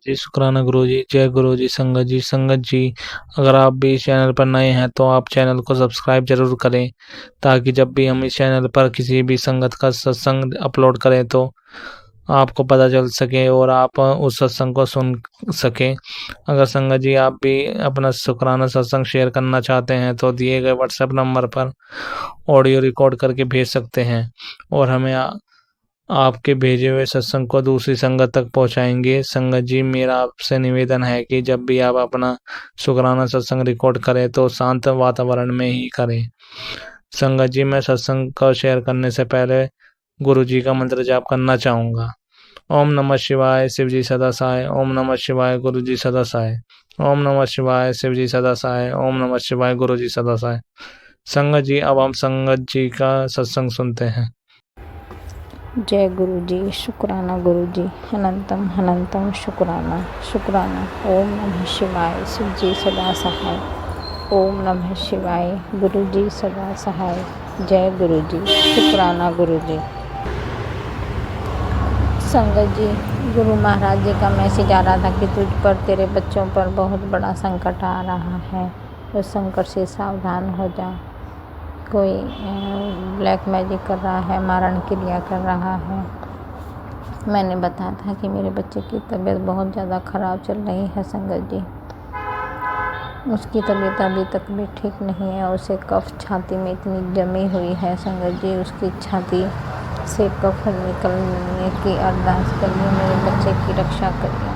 जी शुक्राना गुरु जी। जय गुरु जी। संगत जी, अगर आप भी इस चैनल पर नए हैं तो आप चैनल को सब्सक्राइब जरूर करें, ताकि जब भी हम इस चैनल पर किसी भी संगत का सत्संग अपलोड करें तो आपको पता चल सके और आप उस सत्संग को सुन सकें। अगर संगत जी आप भी अपना शुक्राना सत्संग शेयर करना चाहते हैं तो दिए गए व्हाट्सएप नंबर पर ऑडियो रिकॉर्ड करके भेज सकते हैं और हमें आपके भेजे हुए सत्संग को दूसरी संगत तक पहुंचाएंगे। संगत जी, मेरा आपसे निवेदन है कि जब भी आप अपना शुक्राना सत्संग रिकॉर्ड करें तो शांत वातावरण में ही करें। संगत जी, मैं सत्संग को शेयर करने से पहले गुरु जी का मंत्र जाप करना चाहूँगा। ओम नमः शिवाय, शिव जी सदा सहाय। ओम नमः शिवाय, गुरु जी सदा सहाय। ओम नमः शिवाय, शिव जी सदा सहाय। ओम नमः शिवाय, गुरु जी सदा सहाय। संगत जी, अब हम संगत जी का सत्संग सुनते हैं। जय गुरु जी। शुक्राना गुरु जी। अनंतम अनंतम शुक्राना शुक्राना। ओम नमः शिवाय, शिव जी सदा सहाय। ओम नमः शिवाय, गुरु जी सदा सहाय। जय गुरु जी। शुक्राना गुरु जी। संगत जी, गुरु महाराज जी का मैसेज आ रहा था कि तुझ पर, तेरे बच्चों पर बहुत बड़ा संकट आ रहा है, उस संकट से सावधान हो जा। कोई ब्लैक मैजिक कर रहा है, मारण क्रिया कर रहा है। मैंने बताया था कि मेरे बच्चे की तबीयत बहुत ज़्यादा ख़राब चल रही है संगत जी। उसकी तबीयत अभी तक भी ठीक नहीं है। उसे कफ छाती में इतनी जमी हुई है संगत जी, उसकी छाती से कफ निकलने की अरदास करिए, मेरे बच्चे की रक्षा करिए।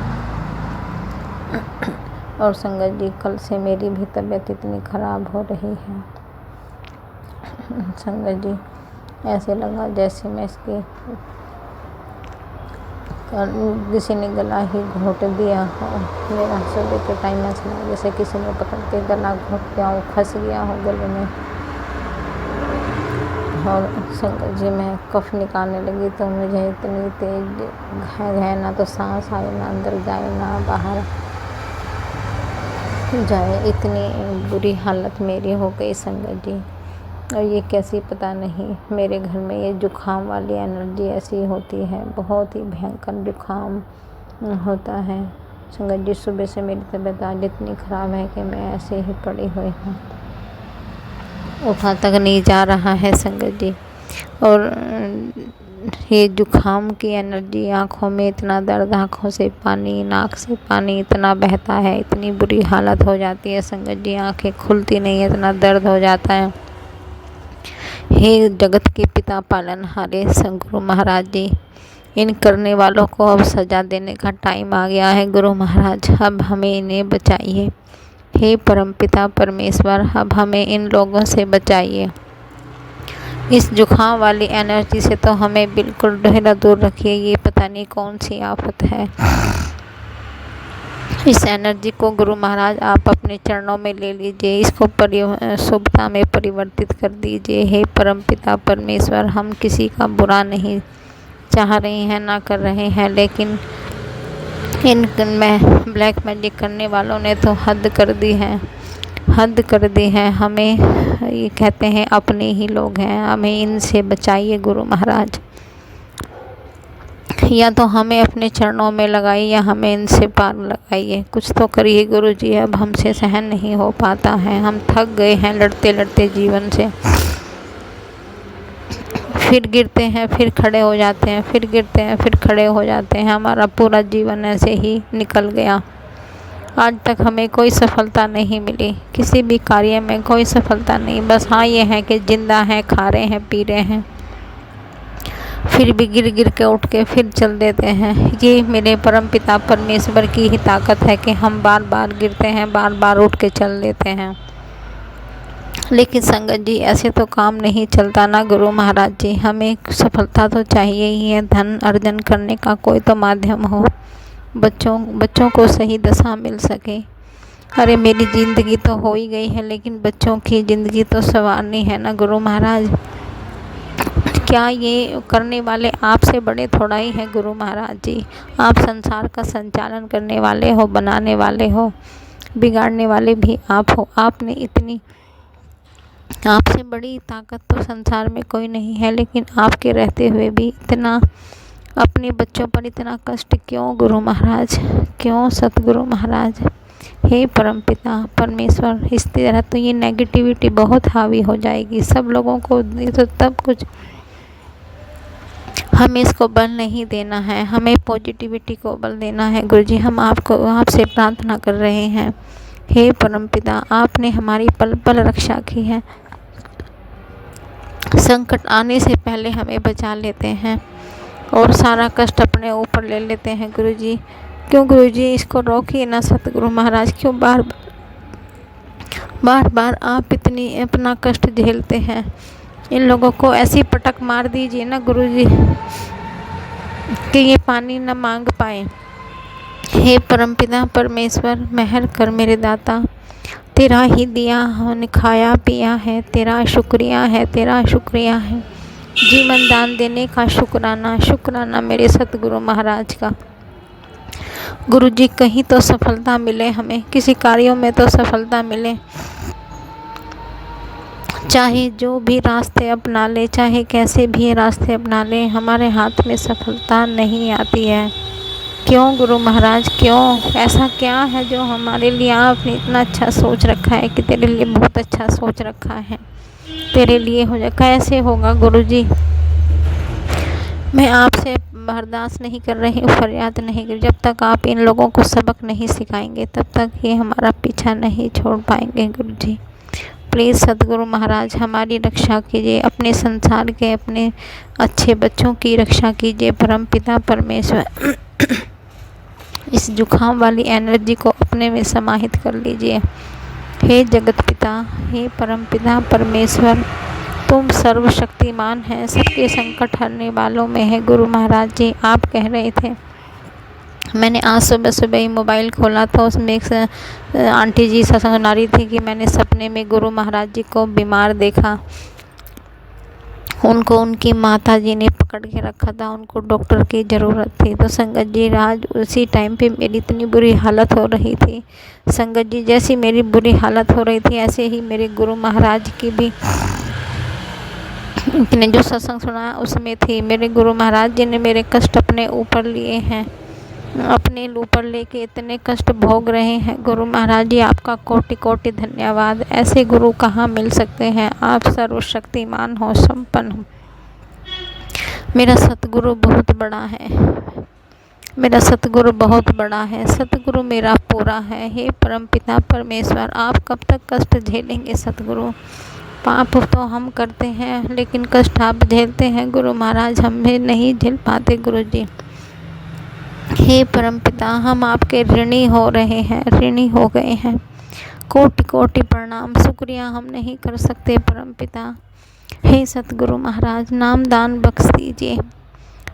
और संगत जी, कल से मेरी भी तबीयत इतनी ख़राब हो रही है संगत जी, ऐसे लगा जैसे मैं इसके किसी ने गला ही घोट दिया हो। मेरा सुबह के टाइम ऐसा लगा जैसे किसी ने पकड़ के गला घोट दिया हो, फंस गया हो गले में। और संगत जी, मैं कफ निकालने लगी तो मुझे इतनी तेज घाय ना तो सांस आए, ना अंदर जाए, ना बाहर जाए। इतनी बुरी हालत मेरी हो गई संगत जी। और ये कैसी पता नहीं, मेरे घर में ये जुखाम वाली एनर्जी ऐसी होती है, बहुत ही भयंकर जुखाम होता है संगत जी। सुबह से मेरी तबीयत आज इतनी ख़राब है कि मैं ऐसे ही पड़ी हुई हूँ, उठा तक नहीं जा रहा है संगत जी। और ये जुखाम की एनर्जी, आँखों में इतना दर्द, आँखों से पानी, नाक से पानी इतना बहता है, इतनी बुरी हालत हो जाती है संगत जी, आँखें खुलती नहीं है, इतना दर्द हो जाता है। हे जगत के पिता पालनहारे सद्गुरु महाराज जी, इन करने वालों को अब सज़ा देने का टाइम आ गया है गुरु महाराज, अब हमें इन्हें बचाइए। हे परमपिता परमेश्वर, अब हमें इन लोगों से बचाइए। इस जुखाम वाली एनर्जी से तो हमें बिल्कुल ढेरा दूर रखिए। ये पता नहीं कौन सी आफत है। इस एनर्जी को गुरु महाराज आप अपने चरणों में ले लीजिए, इसको शुभता में परिवर्तित कर दीजिए। हे परमपिता परमेश्वर, हम किसी का बुरा नहीं चाह रहे हैं, ना कर रहे हैं, लेकिन इन में ब्लैक मैजिक करने वालों ने तो हद कर दी है, हद कर दी है। हमें ये कहते हैं अपने ही लोग हैं, हमें इनसे बचाइए गुरु महाराज। या तो हमें अपने चरणों में लगाइए या हमें इनसे पार लगाइए, कुछ तो करिए गुरु जी। अब हमसे सहन नहीं हो पाता है, हम थक गए हैं लड़ते लड़ते जीवन से। फिर गिरते हैं, फिर खड़े हो जाते हैं, फिर गिरते हैं, फिर खड़े हो जाते हैं। हमारा पूरा जीवन ऐसे ही निकल गया। आज तक हमें कोई सफलता नहीं मिली, किसी भी कार्य में कोई सफलता नहीं। बस हाँ, ये है कि जिंदा हैं, खा रहे हैं, पी रहे हैं, फिर भी गिर गिर के उठ के फिर चल देते हैं। ये मेरे परम पिता परमेश्वर की ही ताकत है कि हम बार बार गिरते हैं, बार बार उठ के चल देते हैं। लेकिन संगत जी, ऐसे तो काम नहीं चलता ना गुरु महाराज जी। हमें सफलता तो चाहिए ही है, धन अर्जन करने का कोई तो माध्यम हो, बच्चों को सही दशा मिल सके। अरे मेरी ज़िंदगी तो हो ही गई है, लेकिन बच्चों की ज़िंदगी तो संवारनी है ना गुरु महाराज। क्या ये करने वाले आपसे बड़े थोड़ा ही हैं गुरु महाराज जी। आप संसार का संचालन करने वाले हो, बनाने वाले हो, बिगाड़ने वाले भी आप हो। आपने इतनी, आपसे बड़ी ताकत तो संसार में कोई नहीं है, लेकिन आपके रहते हुए भी इतना अपने बच्चों पर इतना कष्ट क्यों गुरु महाराज, क्यों सतगुरु महाराज। हे परमपिता परमेश्वर, इस तरह तो ये नेगेटिविटी बहुत हावी हो जाएगी सब लोगों को, तो तब कुछ हमें इसको बल नहीं देना है, हमें पॉजिटिविटी को बल देना है। गुरुजी हम आपसे प्रार्थना कर रहे हैं। हे परमपिता, आपने हमारी पल पल रक्षा की है, संकट आने से पहले हमें बचा लेते हैं और सारा कष्ट अपने ऊपर ले लेते हैं। गुरुजी क्यों गुरुजी इसको रोकिए ना सतगुरु महाराज, क्यों बार बार आप इतनी अपना कष्ट झेलते हैं। इन लोगों को ऐसी पटक मार दीजिए ना गुरुजी कि ये पानी न मांग पाए। हे परमपिता परमेश्वर, मेहर कर मेरे दाता, तेरा ही दिया हमने खाया पिया है, तेरा शुक्रिया है, तेरा शुक्रिया है। जीवन दान देने का शुक्राना, शुक्राना मेरे सतगुरु महाराज का। गुरुजी कहीं तो सफलता मिले हमें, किसी कार्यों में तो सफलता मिले। चाहे जो भी रास्ते अपना ले, चाहे कैसे भी रास्ते अपना ले, हमारे हाथ में सफलता नहीं आती है। क्यों गुरु महाराज, क्यों? ऐसा क्या है जो हमारे लिए आपने इतना अच्छा सोच रखा है कि तेरे लिए बहुत अच्छा सोच रखा है, तेरे लिए हो जाए। कैसे होगा गुरुजी? मैं आपसे बर्दाश्त नहीं कर रही हूँ, फरियाद नहीं कर। जब तक आप इन लोगों को सबक नहीं सिखाएंगे तब तक ये हमारा पीछा नहीं छोड़ पाएंगे। गुरुजी प्लीज़ सतगुरु महाराज हमारी रक्षा कीजिए, अपने संसार के अपने अच्छे बच्चों की रक्षा कीजिए। परमपिता परमेश्वर इस जुकाम वाली एनर्जी को अपने में समाहित कर लीजिए। हे जगत पिता, हे परमपिता परमेश्वर, तुम सर्वशक्तिमान हैं, सबके संकट हरने वालों में है। गुरु महाराज जी आप कह रहे थे, मैंने आज सुबह सुबह ही मोबाइल खोला था, उसमें एक आंटी जी सत्संग सुना रही थी कि मैंने सपने में गुरु महाराज जी को बीमार देखा। उनको उनकी माता जी ने पकड़ के रखा था, उनको डॉक्टर की ज़रूरत थी। तो संगत जी आज उसी टाइम पे मेरी इतनी बुरी हालत हो रही थी। संगत जी जैसी मेरी बुरी हालत हो रही थी ऐसे ही मेरे गुरु महाराज की भी ने जो सत्संग सुना उसमें थी। मेरे गुरु महाराज जी ने मेरे कष्ट अपने ऊपर लिए हैं, अपने ऊपर लेके इतने कष्ट भोग रहे हैं। गुरु महाराज जी आपका कोटि कोटि धन्यवाद। ऐसे गुरु कहाँ मिल सकते हैं, आप सर्वशक्तिमान हो, संपन्न हो। मेरा सतगुरु बहुत बड़ा है, मेरा सतगुरु बहुत बड़ा है, सतगुरु मेरा पूरा है। हे परमपिता परमेश्वर, आप कब तक कष्ट झेलेंगे सतगुरु? पाप तो हम करते हैं लेकिन कष्ट आप झेलते हैं गुरु महाराज, हमें नहीं झेल पाते। गुरु जी हे परमपिता, हम आपके ऋणी हो रहे हैं, ऋणी हो गए हैं। कोटि कोटि प्रणाम, शुक्रिया हम नहीं कर सकते परमपिता। हे सतगुरु महाराज, नाम दान बख्श दीजिए,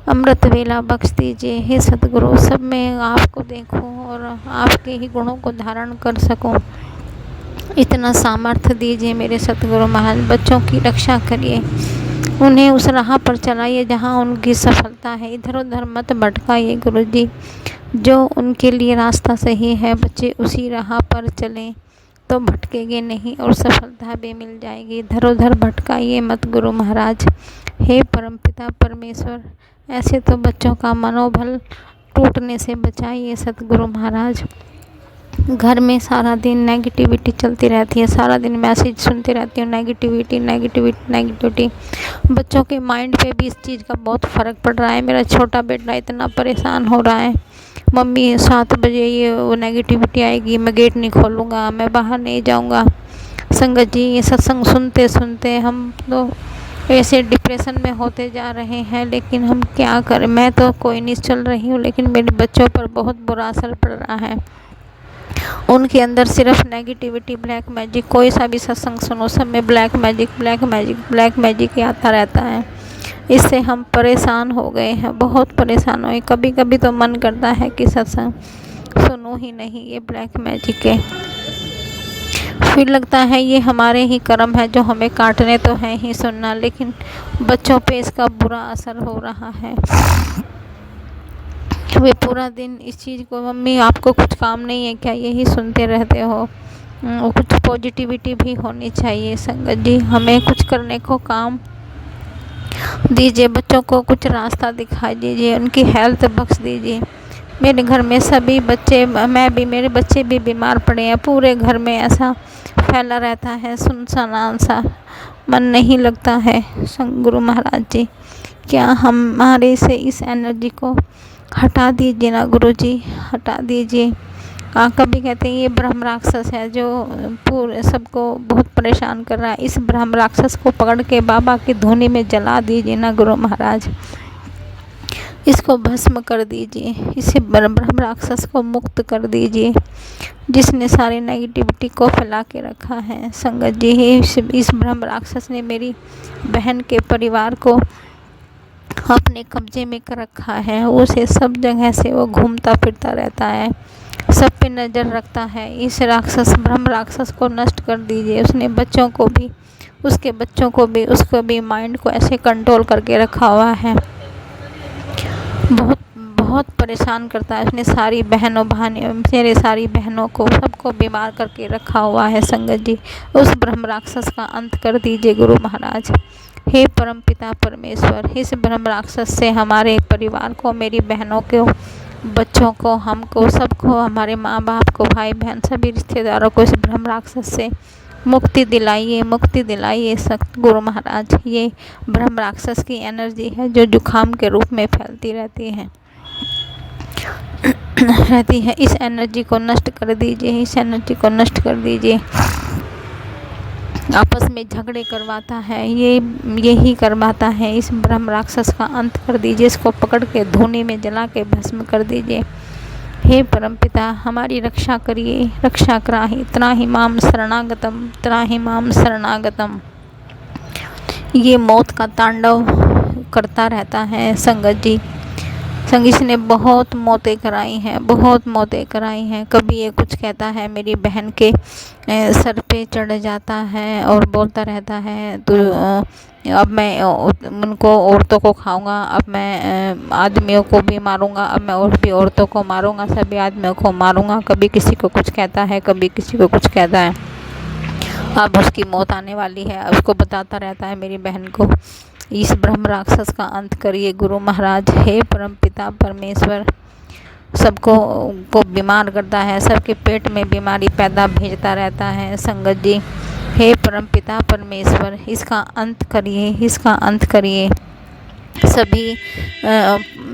अमृत वेला बख्श दीजिए। हे सतगुरु, सब मैं आपको देखूं और आपके ही गुणों को धारण कर सकूं, इतना सामर्थ्य दीजिए मेरे सतगुरु महाराज। बच्चों की रक्षा करिए, उन्हें उस राह पर चलाइए जहाँ उनकी सफलता है, इधर उधर मत भटकाइए गुरु जी। जो उनके लिए रास्ता सही है बच्चे उसी राह पर चलें तो भटकेंगे नहीं और सफलता भी मिल जाएगी। इधर उधर भटकाइए मत गुरु महाराज। हे परमपिता परमेश्वर, ऐसे तो बच्चों का मनोबल टूटने से बचाइए सतगुरु महाराज। घर में सारा दिन नेगेटिविटी चलती रहती है, सारा दिन मैसेज सुनती रहती हूँ, नेगेटिविटी नेगेटिविटी नेगेटिविटी। बच्चों के माइंड पे भी इस चीज़ का बहुत फ़र्क पड़ रहा है। मेरा छोटा बेटा इतना परेशान हो रहा है, मम्मी 7 बजे ये वो नेगेटिविटी आएगी, मैं गेट नहीं खोलूँगा, मैं बाहर नहीं जाऊँगा। संगत जी ये सत्संग सुनते सुनते हम तो ऐसे डिप्रेशन में होते जा रहे हैं, लेकिन हम क्या करें। मैं तो कोई नहीं चल रही हूँ लेकिन मेरे बच्चों पर बहुत बुरा असर पड़ रहा है। उनके अंदर सिर्फ नेगेटिविटी, ब्लैक मैजिक, कोई सा भी सत्संग सुनो सब में black magic black magic black magic ही आता रहता है। इससे हम परेशान हो गए हैं, बहुत परेशान हुए। कभी कभी तो मन करता है कि सत्संग सुनो ही नहीं, ये ब्लैक मैजिक है। फिर लगता है ये हमारे ही कर्म है जो हमें काटने तो हैं ही सुनना, लेकिन बच्चों पे इसका बुरा असर हो रहा है। वे पूरा दिन इस चीज़ को, मम्मी आपको कुछ काम नहीं है क्या, यही सुनते रहते हो। कुछ पॉजिटिविटी भी होनी चाहिए संगत जी, हमें कुछ करने को काम दीजिए, बच्चों को कुछ रास्ता दिखाई दीजिए, उनकी हेल्थ बख्श दीजिए। मेरे घर में सभी बच्चे, मैं भी, मेरे बच्चे भी बीमार पड़े हैं। पूरे घर में ऐसा फैला रहता है, सुनसान सा, मन नहीं लगता है। गुरु महाराज जी, क्या हमारे से इस एनर्जी को हटा दीजिए ना गुरु जी, हटा दीजिए। कभी कहते हैं ये ब्रह्म राक्षस है जो पूरे सबको बहुत परेशान कर रहा है। इस ब्रह्म राक्षस को पकड़ के बाबा की धूनी में जला दीजिए ना गुरु महाराज, इसको भस्म कर दीजिए, इसे ब्रह्म राक्षस को मुक्त कर दीजिए जिसने सारी नेगेटिविटी को फैला के रखा है। संगत जी, इस ब्रह्म राक्षस ने मेरी बहन के परिवार को अपने कब्जे में कर रखा है। उसे सब जगह से वो घूमता फिरता रहता है, सब पे नज़र रखता है। इस राक्षस, ब्रह्म राक्षस को नष्ट कर दीजिए। उसने बच्चों को भी, उसके बच्चों को भी, उसको भी माइंड को ऐसे कंट्रोल करके रखा हुआ है, बहुत बहुत परेशान करता है। उसने सारी बहनों मेरे सारी बहनों को, सबको बीमार करके रखा हुआ है। संगत जी, उस ब्रह्म राक्षस का अंत कर दीजिए गुरु महाराज। हे परम पिता परमेश्वर, इस ब्रह्म राक्षस से हमारे परिवार को, मेरी बहनों को, बच्चों को, हमको, सबको, हमारे माँ बाप को, भाई बहन, सभी रिश्तेदारों को इस ब्रह्म राक्षस से मुक्ति दिलाइए, मुक्ति दिलाइए सख्त गुरु महाराज। ये ब्रह्म राक्षस की एनर्जी है जो जुखाम के रूप में फैलती रहती है इस एनर्जी को नष्ट कर दीजिए, इस एनर्जी को नष्ट कर दीजिए। आपस में झगड़े करवाता है, यही करवाता है। इस ब्रह्म राक्षस का अंत कर दीजिए, इसको पकड़ के धूनी में जला के भस्म कर दीजिए। हे परमपिता, हमारी रक्षा करिए, रक्षा कराही, त्राहि माम शरणागतम, त्राहि माम शरणागतम। ये मौत का तांडव करता रहता है संगत जी। इसने बहुत मौतें कराई हैं, बहुत मौतें कराई हैं। कभी ये कुछ कहता है, मेरी बहन के सर पे चढ़ जाता है और बोलता रहता है, तो अब मैं उनको औरतों को खाऊंगा, अब मैं आदमियों को भी मारूंगा, अब मैं और भी औरतों को मारूंगा, सभी आदमियों को मारूंगा। कभी किसी को कुछ कहता है, कभी किसी को कुछ कहता है। अब उसकी मौत आने वाली है, उसको बताता रहता है मेरी बहन को। इस ब्रह्म राक्षस का अंत करिए गुरु महाराज। हे परम पिता परमेश्वर, सबको को बीमार करता है, सबके पेट में बीमारी पैदा भेजता रहता है संगत जी। हे परम पिता परमेश्वर, इसका अंत करिए, इसका अंत करिए। सभी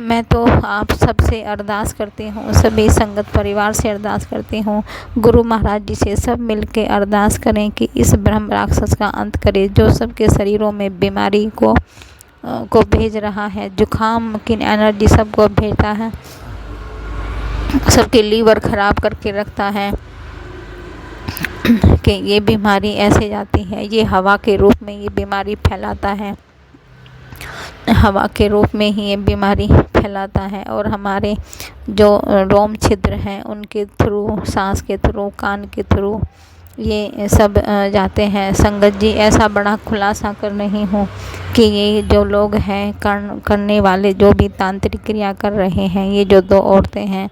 मैं तो आप सबसे अरदास करती हूँ, सभी संगत परिवार से अरदास करती हूँ, गुरु महाराज जी से सब मिलके अरदास करें कि इस ब्रह्म राक्षस का अंत करें जो सबके शरीरों में बीमारी को भेज रहा है। जुखाम की एनर्जी सबको भेजता है, सबके लीवर खराब करके रखता है कि ये बीमारी ऐसे जाती है। ये हवा के रूप में ये बीमारी फैलाता है, हवा के रूप में ही ये बीमारी फैलाता है। और हमारे जो रोम छिद्र हैं उनके थ्रू, सांस के थ्रू, कान के थ्रू ये सब जाते हैं संगत जी। ऐसा बड़ा खुलासा कर रही हूँ कि ये जो लोग हैं करने वाले, जो भी तांत्रिक क्रिया कर रहे हैं, ये जो 2 औरतें हैं,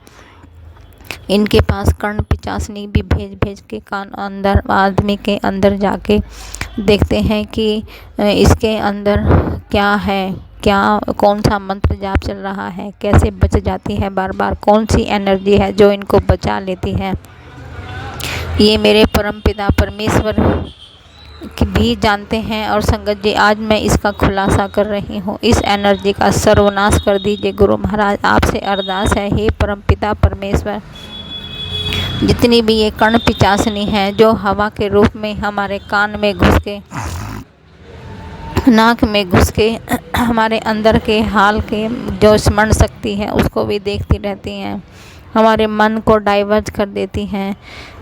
इनके पास कर्ण पिचासनी भी भेज के कान अंदर, आदमी के अंदर जाके देखते हैं कि इसके अंदर क्या है, क्या कौन सा मंत्र जाप चल रहा है, कैसे बच जाती है बार बार, कौन सी एनर्जी है जो इनको बचा लेती है। ये मेरे परमपिता परमेश्वर भी जानते हैं। और संगत जी, आज मैं इसका खुलासा कर रही हूँ। इस एनर्जी का सर्वनाश कर दीजिए गुरु महाराज, आपसे अरदास है। हे परमपिता परमेश्वर, जितनी भी ये कर्ण पिचासनी है जो हवा के रूप में हमारे कान में घुस के, नाक में घुस के, हमारे अंदर के हाल के जो स्मरण शक्ति है उसको भी देखती रहती हैं, हमारे मन को डाइवर्ट कर देती हैं,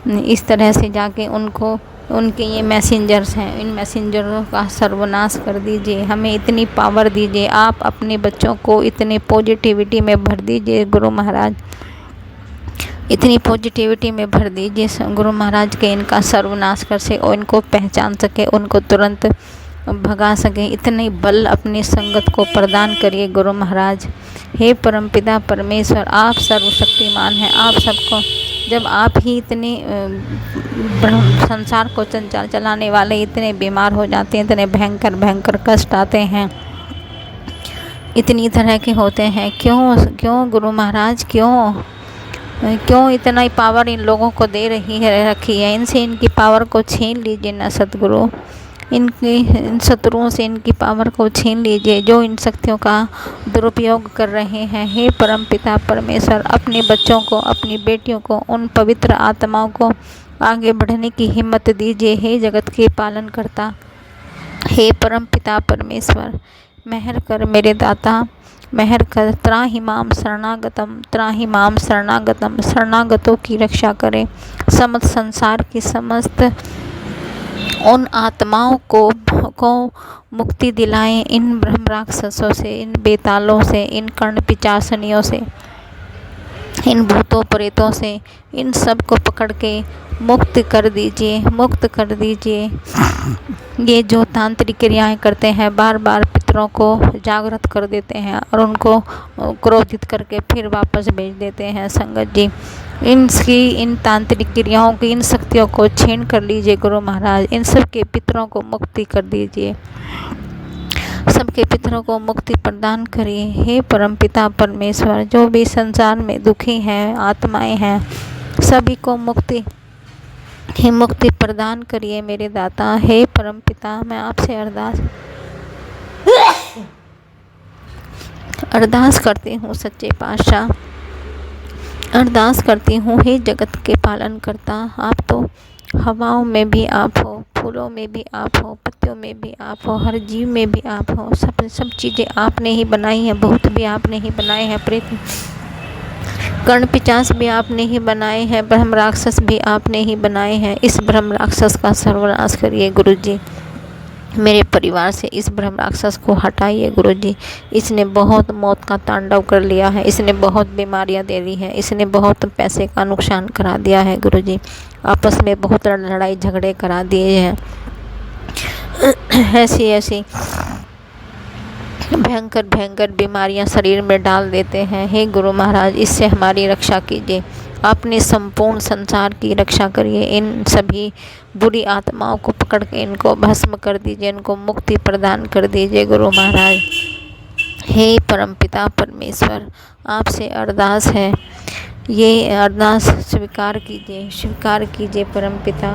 इस तरह से जाके उनके ये मैसेंजर्स हैं, इन मैसेंजरों का सर्वनाश कर दीजिए। हमें इतनी पावर दीजिए, आप अपने बच्चों को इतने पॉजिटिविटी में भर दीजिए गुरु महाराज, इतनी पॉजिटिविटी में भर दीजिए गुरु महाराज के इनका सर्वनाश कर से और इनको पहचान सके, उनको तुरंत भगा सके। इतने बल अपनी संगत को प्रदान करिए गुरु महाराज। हे परमपिता परमेश्वर, आप सर्वशक्तिमान हैं। आप सबको, जब आप ही इतने संसार को चलाने वाले इतने बीमार हो जाते हैं, इतने भयंकर भयंकर कष्ट आते हैं, इतनी तरह के होते हैं। क्यों गुरु महाराज, क्यों इतना ही पावर इन लोगों को दे रखी है? इनसे इनकी पावर को छीन लीजिए ना सतगुरु। इन शत्रुओं से इनकी पावर को छीन लीजिए जो इन शक्तियों का दुरुपयोग कर रहे हैं। हे परमपिता परमेश्वर, अपने बच्चों को, अपनी बेटियों को, उन पवित्र आत्माओं को आगे बढ़ने की हिम्मत दीजिए। हे जगत के पालन करता, हे परमपिता परमेश्वर, मेहर कर मेरे दाता, मेहर कर। त्राहि माम शरणागतम, त्राहि माम शरणागतम। शरणागतों की रक्षा करें। समस्त संसार की समस्त उन आत्माओं को मुक्ति दिलाएं, इन ब्रह्म राक्षसों से, इन बेतालों से, इन कर्ण पिचासनियों से, इन भूतों प्रेतों से, इन सब को पकड़ के मुक्त कर दीजिए, मुक्त कर दीजिए। ये जो तांत्रिक क्रियाएं करते हैं, बार बार पितरों को जागृत कर देते हैं और उनको क्रोधित करके फिर वापस भेज देते हैं संगत जी। इन तांत्रिक क्रियाओं की, इन शक्तियों को छीन कर लीजिए गुरु महाराज। इन सब के पितरों को मुक्ति कर दीजिए, सबके पितरों को मुक्ति प्रदान करिए। हे परमपिता परमेश्वर, जो भी संसार में दुखी हैं, आत्माएं हैं, सभी को मुक्ति प्रदान करिए मेरे दाता। हे परमपिता, मैं आपसे अरदास करती हूँ सच्चे पातशाह, अरदास करती हूँ। हे जगत के पालन करता, आप तो हवाओं में भी आप हो, फूलों में भी आप हो, पत्तियों में भी आप हो, हर जीव में भी आप हो। सब चीज़ें आपने ही बनाई हैं, भूत भी आपने ही बनाए हैं, प्रेत कर्ण पिचास भी आपने ही बनाए हैं, ब्रह्म राक्षस भी आपने ही बनाए हैं। इस ब्रह्म राक्षस का सर्वनाश करिए गुरुजी, मेरे परिवार से इस ब्रह्म राक्षस को हटाइए गुरुजी। इसने बहुत मौत का तांडव कर लिया है, इसने बहुत बीमारियां दे दी हैं, इसने बहुत पैसे का नुकसान करा दिया है गुरुजी, आपस में बहुत लड़ाई झगड़े करा दिए हैं, ऐसी भयंकर बीमारियां शरीर में डाल देते हैं। हे गुरु महाराज, इससे हमारी रक्षा कीजिए, अपने संपूर्ण संसार की रक्षा करिए। इन सभी बुरी आत्माओं को पकड़ के इनको भस्म कर दीजिए, इनको मुक्ति प्रदान कर दीजिए गुरु महाराज। हे परमपिता परमेश्वर, आपसे अरदास है, ये अरदास स्वीकार कीजिए परमपिता।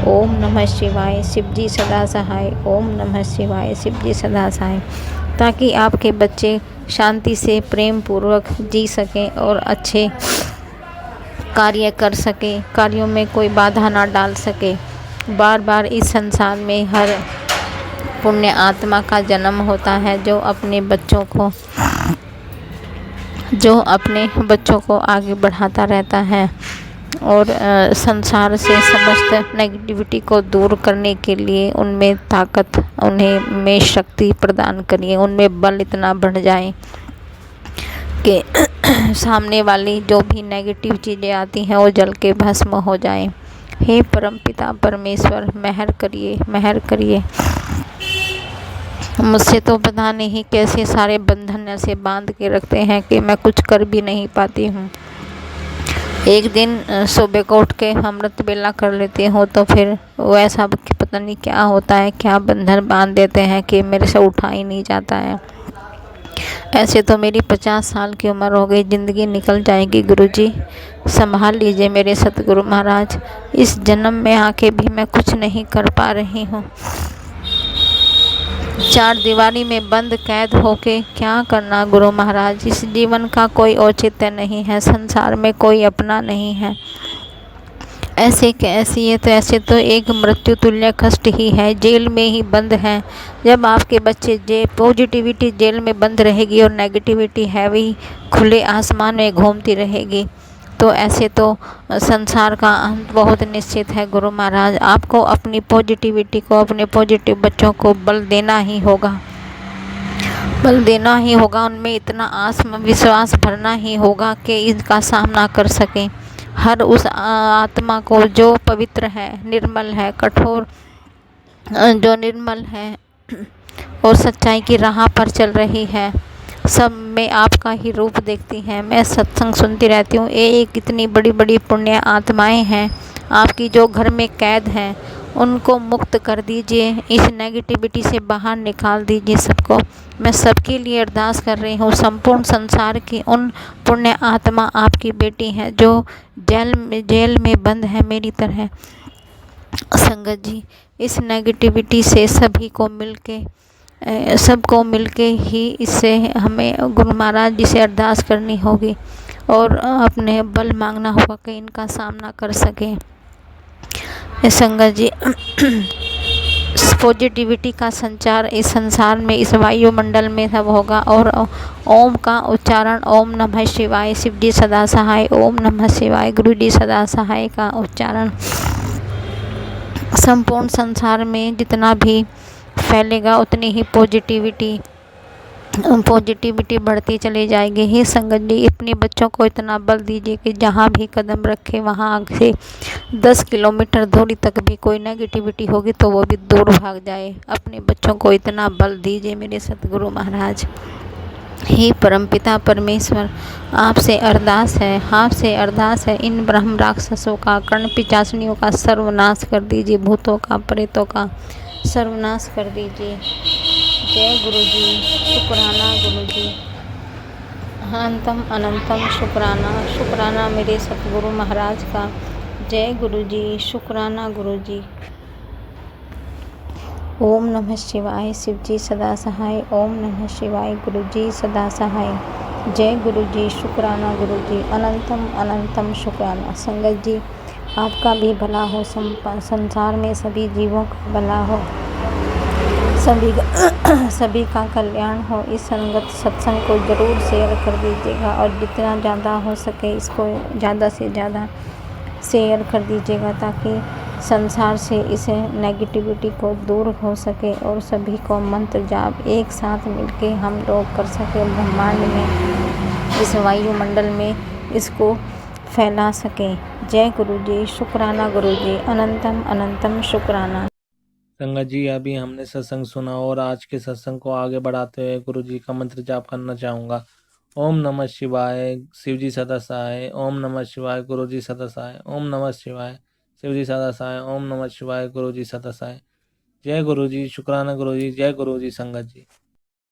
ओम नमः शिवाय, शिव जी सदा सहाय। ओम नमः शिवाय, शिव जी सदा सहाय। ताकि आपके बच्चे शांति से प्रेम पूर्वक जी सकें और अच्छे कार्य कर सकें, कार्यों में कोई बाधा ना डाल सके। बार बार इस संसार में हर पुण्य आत्मा का जन्म होता है जो अपने बच्चों को आगे बढ़ाता रहता है और संसार से समस्त नेगेटिविटी को दूर करने के लिए उनमें ताकत, उनमें शक्ति प्रदान करिए, उनमें बल इतना बढ़ जाए कि सामने वाली जो भी नेगेटिव चीज़ें आती हैं वो जल के भस्म हो जाएं। हे परमपिता परमेश्वर, मेहर करिए। मुझसे तो पता नहीं कैसे सारे बंधन ऐसे बांध के रखते हैं कि मैं कुछ कर भी नहीं पाती हूँ। एक दिन सुबह को उठ के अमृत बेला कर लेती हूँ तो फिर वो ऐसा पता नहीं क्या होता है, क्या बंधन बांध देते हैं कि मेरे से उठा ही नहीं जाता है। ऐसे तो मेरी 50 साल की उम्र हो गई, ज़िंदगी निकल जाएगी गुरुजी, संभाल लीजिए मेरे सतगुरु महाराज। इस जन्म में आके भी मैं कुछ नहीं कर पा रही हूँ। 4 दीवारी में बंद कैद होके क्या करना गुरु महाराज। इस जीवन का कोई औचित्य नहीं है, संसार में कोई अपना नहीं है। ऐसे तो एक मृत्यु तुल्य कष्ट ही है, जेल में ही बंद हैं। जब आपके बच्चे पॉजिटिविटी जेल में बंद रहेगी और नेगेटिविटी हैवी खुले आसमान में घूमती रहेगी, तो ऐसे तो संसार का अंत बहुत निश्चित है गुरु महाराज। आपको अपनी पॉजिटिविटी को, अपने पॉजिटिव बच्चों को बल देना ही होगा, उनमें इतना आत्मविश्वास भरना ही होगा कि इसका सामना कर सकें। हर उस आत्मा को जो पवित्र है, निर्मल है, कठोर जो निर्मल है और सच्चाई की राह पर चल रही है, सब में आपका ही रूप देखती हैं। मैं सत्संग सुनती रहती हूँ। एक इतनी बड़ी बड़ी पुण्य आत्माएं हैं आपकी जो घर में कैद हैं, उनको मुक्त कर दीजिए, इस नेगेटिविटी से बाहर निकाल दीजिए सबको। मैं सबके लिए अरदास कर रही हूँ, संपूर्ण संसार की उन पुण्य आत्मा आपकी बेटी हैं जो जेल में बंद है मेरी तरह। संगत जी, इस नेगेटिविटी से सबको मिलके ही इससे हमें गुरु महाराज जी से अरदास करनी होगी और अपने बल मांगना होगा कि इनका सामना कर सकें। संगत जी, पॉजिटिविटी का संचार इस संसार में, इस वायुमंडल में सब होगा। और ओम का उच्चारण, ओम नमः शिवाय, शिव जी सदा सहाय, ओम नमः शिवाय, गुरु जी सदा सहाय का उच्चारण संपूर्ण संसार में जितना भी फैलेगा उतनी ही पॉजिटिविटी बढ़ती चली जाएगी। ही संगत जी, अपने बच्चों को इतना बल दीजिए कि जहाँ भी कदम रखे वहाँ से 10 किलोमीटर दूरी तक भी कोई नेगेटिविटी होगी तो वो भी दूर भाग जाए। अपने बच्चों को इतना बल दीजिए मेरे सतगुरु महाराज। हे परमपिता परमेश्वर, आपसे अरदास है, इन ब्रह्म राक्षसों का, कर्ण पिचासनियों का सर्वनाश कर दीजिए, भूतों का, प्रेतों का सर्वनाश कर दीजिए। जय गुरु जी, शुक्राना गुरु जी, अनंतम अनंतम शुक्राना मेरे सतगुरु महाराज का। जय गुरु जी, शुक्राना गुरु जी। ओम नमः शिवाय, शिव जी सदा सहाय, ओम नमः शिवाय, गुरु जी सदा सहाय। जय गुरु जी, शुक्राना गुरु जी, अनंतम अनंतम शुक्राना। संगत जी, आपका भी भला हो, संसार में सभी जीवों का भला हो, सभी का कल्याण हो। इस सत्संग को ज़रूर शेयर कर दीजिएगा और जितना ज़्यादा हो सके इसको ज़्यादा से ज़्यादा शेयर कर दीजिएगा ताकि संसार से इसे नेगेटिविटी को दूर हो सके और सभी को मंत्र जाप एक साथ मिलके हम लोग कर सके, ब्रह्मांड में, इस वायुमंडल में इसको फैला सके। जय गुरु जी, शुक्राना गुरु जी, अनंतम अनंतम शुक्राना। संगत जी, अभी हमने सत्संग सुना और आज के सत्संग को आगे बढ़ाते हुए गुरु जी का मंत्र जाप करना चाहूँगा। ओम नमः शिवाय, शिव जी सदा सहाय, ओम नमः शिवाय, गुरु जी सदा सहाय, ओम नमः शिवाय, शिव जी सदा सहाय, ओम नमः शिवाय, गुरु जी सदा सहाय। जय गुरु जी, शुक्राना गुरु जी, जय गुरु जी। संगत जी।